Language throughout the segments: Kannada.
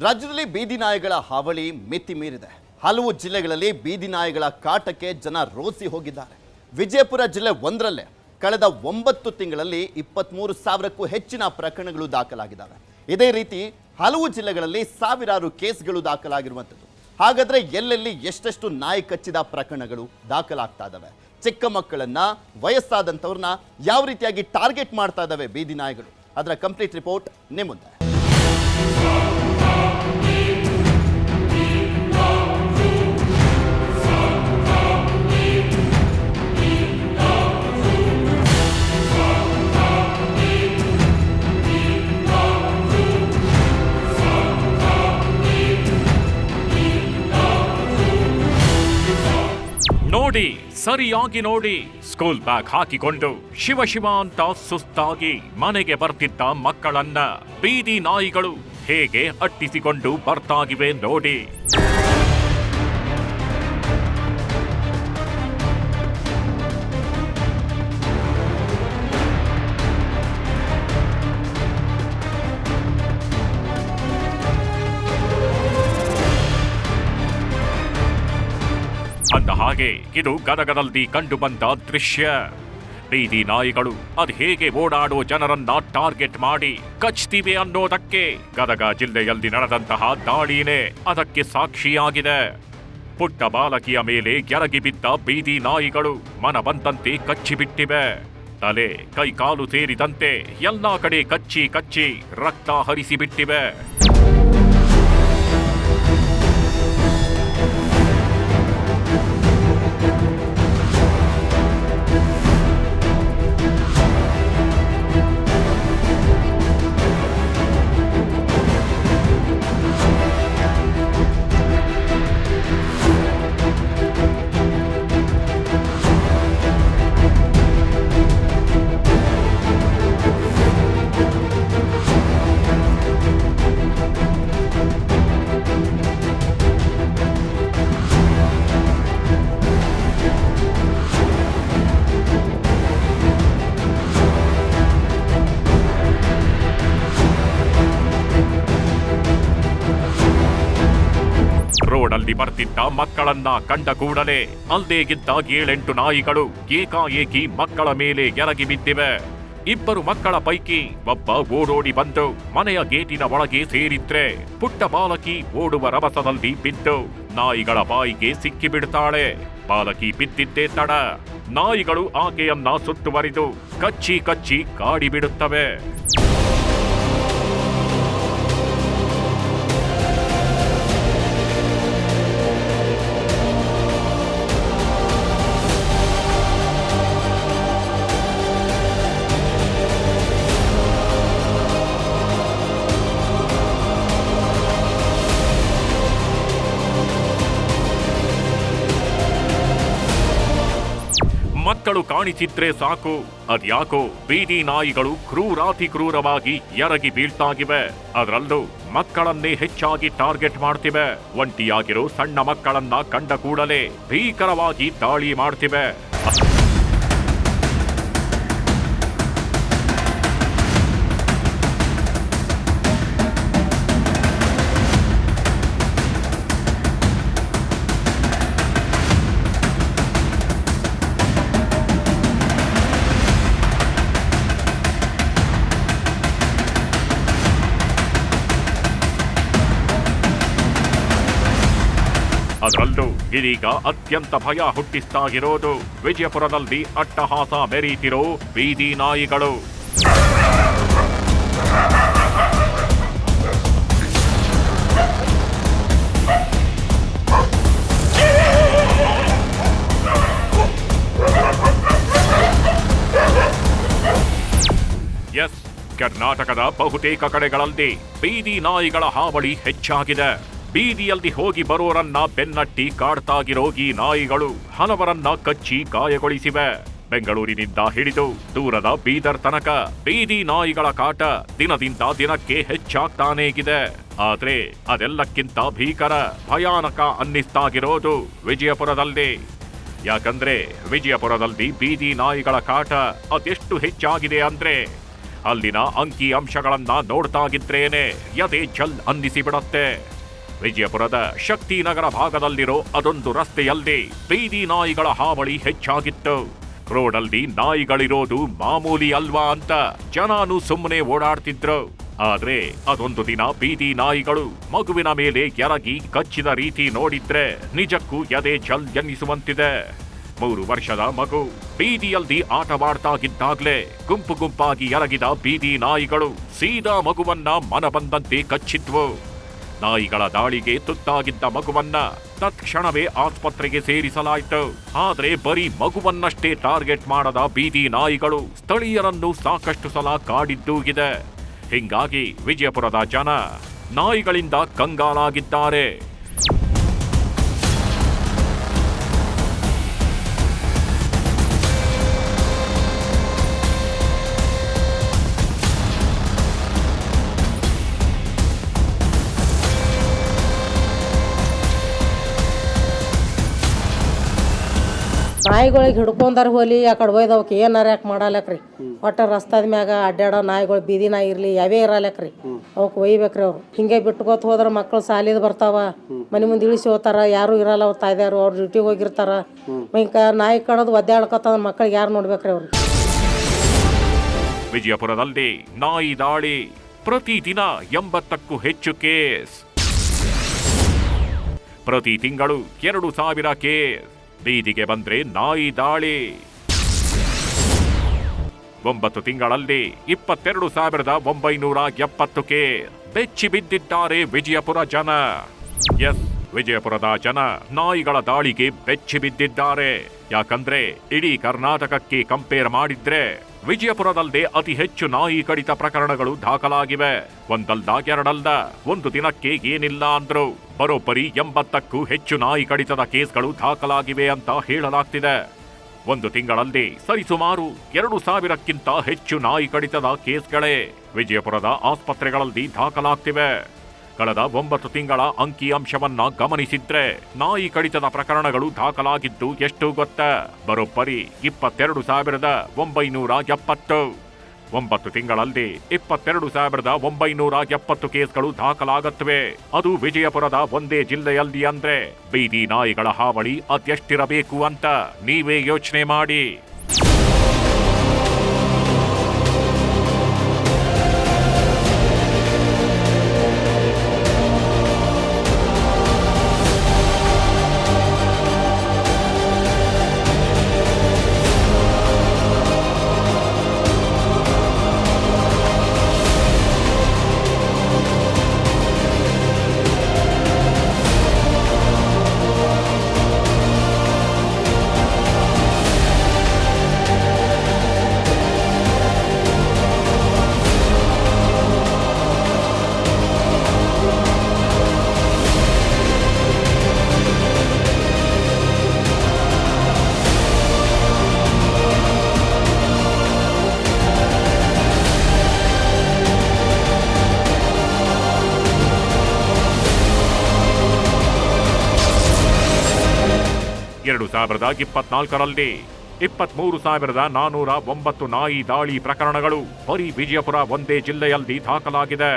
ರಾಜ್ಯದಲ್ಲಿ ಬೀದಿ ನಾಯಿಗಳ ಹಾವಳಿ ಮಿತಿ ಮೀರಿದೆ. ಹಲವು ಜಿಲ್ಲೆಗಳಲ್ಲಿ ಬೀದಿ ನಾಯಿಗಳ ಕಾಟಕ್ಕೆ ಜನ ರೋಸಿ ಹೋಗಿದ್ದಾರೆ. ವಿಜಯಪುರ ಜಿಲ್ಲೆ ಒಂದರಲ್ಲೇ ಕಳೆದ 9 ತಿಂಗಳಲ್ಲಿ 23,000ಕ್ಕೂ ಹೆಚ್ಚಿನ ಪ್ರಕರಣಗಳು ದಾಖಲಾಗಿದ್ದಾವೆ. ಇದೇ ರೀತಿ ಹಲವು ಜಿಲ್ಲೆಗಳಲ್ಲಿ ಸಾವಿರಾರು ಕೇಸ್ಗಳು ದಾಖಲಾಗಿರುವಂಥದ್ದು. ಹಾಗಾದ್ರೆ ಎಲ್ಲೆಲ್ಲಿ ಎಷ್ಟೆಷ್ಟು ನಾಯಿ ಕಚ್ಚಿದ ಪ್ರಕರಣಗಳು ದಾಖಲಾಗ್ತಾ ಇದ್ದಾವೆ? ಚಿಕ್ಕ ಮಕ್ಕಳನ್ನ, ವಯಸ್ಸಾದಂಥವ್ರನ್ನ ಯಾವ ರೀತಿಯಾಗಿ ಟಾರ್ಗೆಟ್ ಮಾಡ್ತಾ ಇದ್ದಾವೆ ಬೀದಿ ನಾಯಿಗಳು? ಅದರ ಕಂಪ್ಲೀಟ್ ರಿಪೋರ್ಟ್ ನಿಮ್ಮ ಮುಂದೆ. ನೋಡಿ, ಸರಿಯಾಗಿ ನೋಡಿ. ಸ್ಕೂಲ್ ಬ್ಯಾಗ್ ಹಾಕಿಕೊಂಡು ಶಿವ ಶಿವ ಅಂತ ಸುಸ್ತಾಗಿ ಮನೆಗೆ ಬರ್ತಿದ್ದ ಮಕ್ಕಳನ್ನ ಬೀದಿ ನಾಯಿಗಳು ಹೇಗೆ ಅಟ್ಟಿಸಿಕೊಂಡು ಬರ್ತಾಗಿವೆ ನೋಡಿ. ಅಂದ ಹಾಗೆ ಇದು ಗದಗದಲ್ಲಿ ಕಂಡು ಬಂದ ದೃಶ್ಯ. ಬೀದಿ ನಾಯಿಗಳು ಅದು ಹೇಗೆ ಓಡಾಡೋ ಜನರನ್ನ ಟಾರ್ಗೆಟ್ ಮಾಡಿ ಕಚ್ತಿವೆ ಅನ್ನೋದಕ್ಕೆ ಗದಗ ಜಿಲ್ಲೆಯಲ್ಲಿ ನಡೆದಂತಹ ದಾಳಿನೇ ಅದಕ್ಕೆ ಸಾಕ್ಷಿಯಾಗಿದೆ. ಪುಟ್ಟ ಬಾಲಕಿಯ ಮೇಲೆ ಎರಗಿ ಬಿದ್ದ ಬೀದಿ ನಾಯಿಗಳು ಮನ ಬಂದಂತೆ ಕಚ್ಚಿಬಿಟ್ಟಿವೆ. ತಲೆ, ಕೈ ಕಾಲು ಸೇರಿದಂತೆ ಎಲ್ಲಾ ಕಡೆ ಕಚ್ಚಿ ಕಚ್ಚಿ ರಕ್ತ ಹರಿಸಿಬಿಟ್ಟಿವೆ. ರೋಡಲ್ಲಿ ಬರ್ತಿದ್ದ ಮಕ್ಕಳನ್ನ ಕಂಡ ಕೂಡಲೇ ಅಲ್ದೇಗಿದ್ದ 7-8 ನಾಯಿಗಳು ಏಕಾಏಕಿ ಮಕ್ಕಳ ಮೇಲೆ ಎರಗಿ ಬಿದ್ದಿವೆ. 2 ಮಕ್ಕಳ ಪೈಕಿ ಒಬ್ಬ ಓಡೋಡಿ ಬಂದು ಮನೆಯ ಗೇಟಿನ ಒಳಗೆ ಸೇರಿದ್ರೆ ಪುಟ್ಟ ಬಾಲಕಿ ಓಡುವ ರಭಸದಲ್ಲಿ ಬಿದ್ದು ನಾಯಿಗಳ ಬಾಯಿಗೆ ಸಿಕ್ಕಿಬಿಡ್ತಾಳೆ. ಬಾಲಕಿ ಬಿದ್ದಿದ್ದೇ ತಡ ನಾಯಿಗಳು ಆಕೆಯನ್ನ ಸುತ್ತುವರಿದು ಕಚ್ಚಿ ಕಚ್ಚಿ ಕಾಡಿಬಿಡುತ್ತವೆ. ಮಕ್ಕಳು ಕಾಣಿಸಿದ್ರೆ ಸಾಕು, ಅದ್ಯಾಕೋ ಬೀದಿ ನಾಯಿಗಳು ಕ್ರೂರಾತಿ ಕ್ರೂರವಾಗಿ ಎರಗಿ ಬೀಳ್ತಾಗಿವೆ. ಅದರಲ್ಲೂ ಮಕ್ಕಳನ್ನೇ ಹೆಚ್ಚಾಗಿ ಟಾರ್ಗೆಟ್ ಮಾಡ್ತಿವೆ. ಒಂಟಿಯಾಗಿರೋ ಸಣ್ಣ ಮಕ್ಕಳನ್ನ ಕಂಡ ಕೂಡಲೇ ಭೀಕರವಾಗಿ ದಾಳಿ ಮಾಡ್ತಿವೆ. ಅದರಲ್ಲೂ ಇದೀಗ ಅತ್ಯಂತ ಭಯ ಹುಟ್ಟಿಸ್ತಾ ಇರೋದು ವಿಜಯಪುರದಲ್ಲಿ ಅಟ್ಟಹಾಸ ಮೆರೀತಿರೋ ಬೀದಿ ನಾಯಿಗಳು. ಎಸ್, ಕರ್ನಾಟಕದ ಬಹುತೇಕ ಕಡೆಗಳಲ್ಲಿ ಬೀದಿ ನಾಯಿಗಳ ಹಾವಳಿ ಹೆಚ್ಚಾಗಿದೆ. ಬೀದಿಯಲ್ಲಿ ಹೋಗಿ ಬರೋರನ್ನ ಬೆನ್ನಟ್ಟಿ ಕಾಡ್ತಾಗಿರೋ ಈ ನಾಯಿಗಳು ಹಲವರನ್ನ ಕಚ್ಚಿ ಗಾಯಗೊಳಿಸಿವೆ. ಬೆಂಗಳೂರಿನಿಂದ ಹಿಡಿದು ದೂರದ ಬೀದರ್ ತನಕ ಬೀದಿ ನಾಯಿಗಳ ಕಾಟ ದಿನದಿಂದ ದಿನಕ್ಕೆ ಹೆಚ್ಚಾಗ್ತಾನೇಗಿದೆ. ಆದ್ರೆ ಅದೆಲ್ಲಕ್ಕಿಂತ ಭೀಕರ, ಭಯಾನಕ ಅನ್ನಿಸ್ತಾಗಿರೋದು ವಿಜಯಪುರದಲ್ಲಿ. ಯಾಕಂದ್ರೆ ವಿಜಯಪುರದಲ್ಲಿ ಬೀದಿ ನಾಯಿಗಳ ಕಾಟ ಅದೆಷ್ಟು ಹೆಚ್ಚಾಗಿದೆ ಅಂದ್ರೆ ಅಲ್ಲಿನ ಅಂಕಿ ಅಂಶಗಳನ್ನ ನೋಡ್ತಾಗಿದ್ರೇನೆ ಎದೆ ಜಲ್ ಅನ್ನಿಸಿಬಿಡತ್ತೆ. ವಿಜಯಪುರದ ಶಕ್ತಿನಗರ ಭಾಗದಲ್ಲಿರೋ ಅದೊಂದು ರಸ್ತೆಯಲ್ಲಿ ಬೀದಿ ನಾಯಿಗಳ ಹಾವಳಿ ಹೆಚ್ಚಾಗಿತ್ತು. ರೋಡಲ್ಲಿ ನಾಯಿಗಳಿರೋದು ಮಾಮೂಲಿ ಅಲ್ವಾ ಅಂತ ಜನನು ಸುಮ್ಮನೆ ಓಡಾಡ್ತಿದ್ರು. ಆದ್ರೆ ಅದೊಂದು ದಿನ ಬೀದಿ ನಾಯಿಗಳು ಮಗುವಿನ ಮೇಲೆ ಎರಗಿ ಕಚ್ಚಿದ ರೀತಿ ನೋಡಿದ್ರೆ ನಿಜಕ್ಕೂ ಎದೆ ಜಲ್ ಎನ್ನಿಸುವಂತಿದೆ. 3 ವರ್ಷದ ಮಗು ಬೀದಿಯಲ್ಲಿ ಆಟವಾಡ್ತಾಗಿದ್ದಾಗ್ಲೇ ಗುಂಪು ಗುಂಪಾಗಿ ಎರಗಿದ ಬೀದಿ ನಾಯಿಗಳು ಸೀದಾ ಮಗುವನ್ನ ಮನಬಂದಂತೆ ಕಚ್ಚಿದ್ವು. ನಾಯಿಗಳ ದಾಳಿಗೆ ತುತ್ತಾಗಿದ್ದ ಮಗುವನ್ನ ತತ್ಕ್ಷಣವೇ ಆಸ್ಪತ್ರೆಗೆ ಸೇರಿಸಲಾಯಿತು. ಆದ್ರೆ ಬರೀ ಮಗುವನ್ನಷ್ಟೇ ಟಾರ್ಗೆಟ್ ಮಾಡದ ಬೀದಿ ನಾಯಿಗಳು ಸ್ಥಳೀಯರನ್ನು ಸಾಕಷ್ಟು ಸಲ ಕಾಡಿದ್ದೂ ಇದೆ. ಹಿಂಗಾಗಿ ವಿಜಯಪುರದ ಜನ ನಾಯಿಗಳಿಂದ ಕಂಗಾಲಾಗಿದ್ದಾರೆ. ನಾಯಿಗಳಿಗೆ ಹಿಡ್ಕೊಂಡಾರ ಹೋಲಿ ಆ ಕಡೆ ಒಯ್ದು ಅವಕ್ಕೆ ಏನಾರ ಯಾಕೆ ಮಾಡಲಕ್ರಿ. ಒಟ್ಟು ರಸ್ತಾದ ಮ್ಯಾಗ ಅಡ್ಡಾಡೋ ನಾಯಿಗಳು ಬೀದಿ ನಾಯಿ ಇರಲಿ ಯಾವೇ ಇರಲಕ್ರಿ, ಅವಕ್ಕೆ ಒಯ್ಬೇಕ್ರಿ. ಅವ್ರು ಹಿಂಗೆ ಬಿಟ್ಕೋತ ಹೋದ್ರೆ ಮಕ್ಕಳು ಸಾಲಿದ್ ಬರ್ತಾವ, ಮನೆ ಮುಂದೆ ಇಳಿಸಿ ಹೋಗ್ತಾರ, ಯಾರು ಇರಲ್ಲ ಅವ್ರು ತಾಯ್ದಾರು, ಅವ್ರು ಡ್ಯೂಟಿಗೆ ಹೋಗಿರ್ತಾರ. ಹಿಂಗೆ ನಾಯಿ ಕಡೋದು ಒದ್ದಾಡ್ಕೊತ ಮಕ್ಕಳಿಗೆ ಯಾರು ನೋಡ್ಬೇಕ್ರಿ ಅವ್ರು. ವಿಜಯಪುರದಲ್ಲಿ ನಾಯಿ ದಾಳಿ ಪ್ರತಿದಿನ 80ಕ್ಕೂ ಹೆಚ್ಚು ಕೇಸ್. ಪ್ರತಿ ತಿಂಗಳು 2000 ಕೇಸ್. ಬೀದಿಗೆ ಬಂದ್ರೆ ನಾಯಿ ದಾಳಿ. 9 ತಿಂಗಳಲ್ಲಿ 22,970 ಕೇಸ್. ಬೆಚ್ಚಿ ಬಿದ್ದಿದ್ದಾರೆ ವಿಜಯಪುರ ಜನ. ಎಸ್, ವಿಜಯಪುರದ ಜನ ನಾಯಿಗಳ ದಾಳಿಗೆ ಬೆಚ್ಚಿ ಬಿದ್ದಿದ್ದಾರೆ. ಯಾಕಂದ್ರೆ ಇಡೀ ಕರ್ನಾಟಕಕ್ಕೆ ಕಂಪೇರ್ ಮಾಡಿದ್ರೆ ವಿಜಯಪುರದಲ್ಲದೆ ಅತಿ ಹೆಚ್ಚು ನಾಯಿ ಕಡಿತ ಪ್ರಕರಣಗಳು ದಾಖಲಾಗಿವೆ. ಒಂದಲ್ದ ಎರಡಲ್ದ, ಒಂದು ದಿನಕ್ಕೆ ಏನಿಲ್ಲ ಅಂದ್ರು ಬರೋಬ್ಬರಿ 80ಕ್ಕೂ ಹೆಚ್ಚು ನಾಯಿ ಕಡಿತದ ಕೇಸ್ಗಳು ದಾಖಲಾಗಿವೆ ಅಂತ ಹೇಳಲಾಗ್ತಿದೆ. ಒಂದು ತಿಂಗಳಲ್ಲಿ ಸರಿಸುಮಾರು 2000ಕ್ಕಿಂತ ಹೆಚ್ಚು ನಾಯಿ ಕಡಿತದ ಕೇಸ್ಗಳೇ ವಿಜಯಪುರದ ಆಸ್ಪತ್ರೆಗಳಲ್ಲಿ ದಾಖಲಾಗ್ತಿವೆ. ಕಳೆದ 9 ತಿಂಗಳ ಅಂಕಿ ಅಂಶವನ್ನ ಗಮನಿಸಿದ್ರೆ ನಾಯಿ ಕಡಿತದ ಪ್ರಕರಣಗಳು ದಾಖಲಾಗಿದ್ದು ಎಷ್ಟು ಗೊತ್ತಾ? ಬರೋಬ್ಬರಿ 22,970. 9 ತಿಂಗಳಲ್ಲಿ 22,970 ಕೇಸ್ಗಳು ದಾಖಲಾಗತ್ವೆ. ಅದು ವಿಜಯಪುರದ ಒಂದೇ ಜಿಲ್ಲೆಯಲ್ಲಿ ಅಂದ್ರೆ ಬೀದಿ ನಾಯಿಗಳ ಹಾವಳಿ ಅದೆಷ್ಟಿರಬೇಕು ಅಂತ ನೀವೇ ಯೋಚನೆ ಮಾಡಿ. ಎರಡು 2024ರಲ್ಲಿ 23,409 ನಾಯಿ ದಾಳಿ ಪ್ರಕರಣಗಳು ಬರೀ ವಿಜಯಪುರ ಒಂದೇ ಜಿಲ್ಲೆಯಲ್ಲಿ ದಾಖಲಾಗಿದೆ.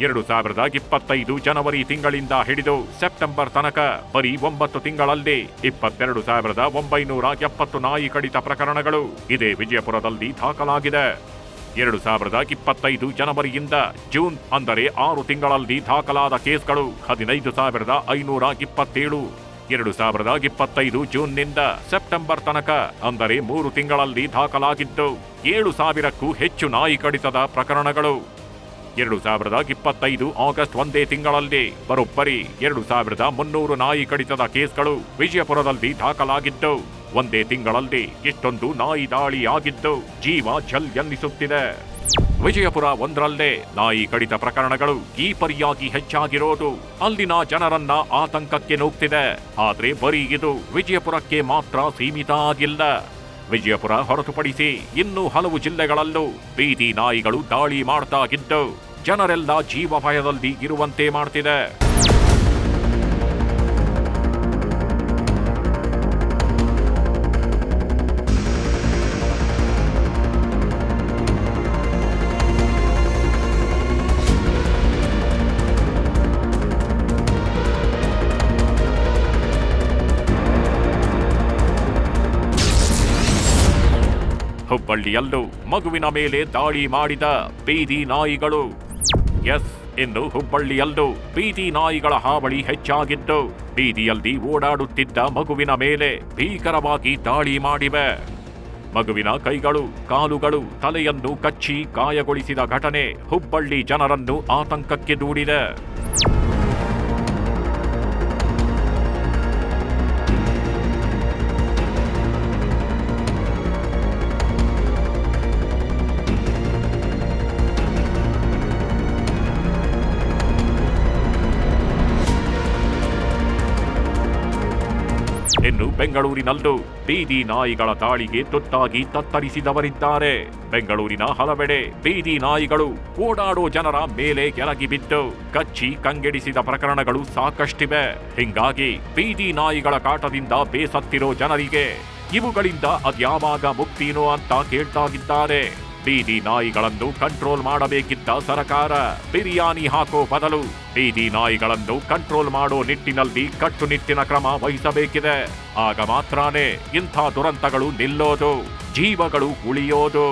2025 ಜನವರಿ ತಿಂಗಳಿಂದ ಹಿಡಿದು ಸೆಪ್ಟೆಂಬರ್ ತನಕ ಬರೀ 9 ತಿಂಗಳಲ್ಲಿ 22,970 ನಾಯಿ ಕಡಿತ ಪ್ರಕರಣಗಳು ಇದೇ ವಿಜಯಪುರದಲ್ಲಿ ದಾಖಲಾಗಿದೆ. 2025 ಜನವರಿಯಿಂದ ಜೂನ್ ಅಂದರೆ 6 ತಿಂಗಳಲ್ಲಿ ದಾಖಲಾದ ಕೇಸ್ಗಳು 15,527. 2025 ಜೂನ್ನಿಂದ ಸೆಪ್ಟೆಂಬರ್ ತನಕ ಅಂದರೆ 3 ತಿಂಗಳಲ್ಲಿ ದಾಖಲಾಗಿದ್ದು 7,000ಕ್ಕೂ ಹೆಚ್ಚು ನಾಯಿ ಕಡಿತದ ಪ್ರಕರಣಗಳು. 2025 ಆಗಸ್ಟ್ ಒಂದೇ ತಿಂಗಳಲ್ಲಿ ಬರೋಬ್ಬರಿ 2,300 ನಾಯಿ ಕಡಿತದ ಕೇಸ್ಗಳು ವಿಜಯಪುರದಲ್ಲಿ ದಾಖಲಾಗಿದ್ದು ಒಂದೇ ತಿಂಗಳಲ್ಲಿ ಇಷ್ಟೊಂದು ನಾಯಿ ದಾಳಿ ಆಗಿದ್ದು ಜೀವ ಝಲ್ ಎನ್ನಿಸುತ್ತಿದೆ. ವಿಜಯಪುರ ಒಂದರಲ್ಲೇ ನಾಯಿ ಕಡಿತ ಪ್ರಕರಣಗಳು ಈ ಪರಿಯಾಗಿ ಹೆಚ್ಚಾಗಿರೋದು ಅಲ್ಲಿನ ಜನರನ್ನ ಆತಂಕಕ್ಕೆ ನೂಗ್ತಿದೆ. ಆದ್ರೆ ಬರೀ ಇದು ವಿಜಯಪುರಕ್ಕೆ ಮಾತ್ರ ಸೀಮಿತ ಆಗಿಲ್ಲ. ವಿಜಯಪುರ ಹೊರತುಪಡಿಸಿ ಇನ್ನೂ ಹಲವು ಜಿಲ್ಲೆಗಳಲ್ಲೂ ಬೀದಿ ನಾಯಿಗಳು ದಾಳಿ ಮಾಡ್ತಾ ಇದ್ದು ಜನರೆಲ್ಲ ಜೀವ ಭಯದಲ್ಲಿ ಇರುವಂತೆ ಮಾಡ್ತಿದೆ. ಹುಬ್ಬಳ್ಳಿಯಲ್ಲೂ ಮಗುವಿನ ಮೇಲೆ ದಾಳಿ ಮಾಡಿದ ಬೀದಿ ನಾಯಿಗಳು. ಎಸ್, ಇನ್ನು ಹುಬ್ಬಳ್ಳಿಯಲ್ಲೂ ಬೀದಿ ನಾಯಿಗಳ ಹಾವಳಿ ಹೆಚ್ಚಾಗಿದ್ದು ಬೀದಿಯಲ್ಲಿ ಓಡಾಡುತ್ತಿದ್ದ ಮಗುವಿನ ಮೇಲೆ ಭೀಕರವಾಗಿ ದಾಳಿ ಮಾಡಿವೆ. ಮಗುವಿನ ಕೈಗಳು, ಕಾಲುಗಳು, ತಲೆಯನ್ನು ಕಚ್ಚಿ ಗಾಯಗೊಳಿಸಿದ ಘಟನೆ ಹುಬ್ಬಳ್ಳಿ ಜನರನ್ನು ಆತಂಕಕ್ಕೆ ದೂಡಿದೆ. ಇನ್ನು ಬೆಂಗಳೂರಿನಲ್ಲೂ ಬೀದಿ ನಾಯಿಗಳ ದಾಳಿಗೆ ತುತ್ತಾಗಿ ತತ್ತರಿಸಿದವರಿದ್ದಾರೆ. ಬೆಂಗಳೂರಿನ ಹಲವೆಡೆ ಬೀದಿ ನಾಯಿಗಳು ಓಡಾಡೋ ಜನರ ಮೇಲೆ ಎರಗಿ ಬಿದ್ದು ಕಚ್ಚಿ ಕಂಗೆಡಿಸಿದ ಪ್ರಕರಣಗಳು ಸಾಕಷ್ಟಿವೆ. ಹಿಂಗಾಗಿ ಬೀದಿ ನಾಯಿಗಳ ಕಾಟದಿಂದ ಬೇಸತ್ತಿರೋ ಜನರಿಗೆ ಇವುಗಳಿಂದ ಅದ್ಯಾವಾಗ ಮುಕ್ತಿನೋ ಅಂತ ಕೇಳ್ತಾಗಿದ್ದಾರೆ. ಬೀದಿ ನಾಯಿಗಳನ್ನು ಕಂಟ್ರೋಲ್ ಮಾಡಬೇಕಿದ್ದ ಸರ್ಕಾರ ಬಿರಿಯಾನಿ ಹಾಕೋ ಬದಲು ಬೀದಿ ನಾಯಿಗಳನ್ನು ಕಂಟ್ರೋಲ್ ಮಾಡೋ ನಿಟ್ಟಿನಲ್ಲಿ ಕಟ್ಟುನಿಟ್ಟಿನ ಕ್ರಮ ವಹಿಸಬೇಕಿದೆ. ಆಗ ಮಾತ್ರನೇ ಇಂಥ ದುರಂತಗಳು ನಿಲ್ಲೋದು, ಜೀವಗಳು ಉಳಿಯೋದು.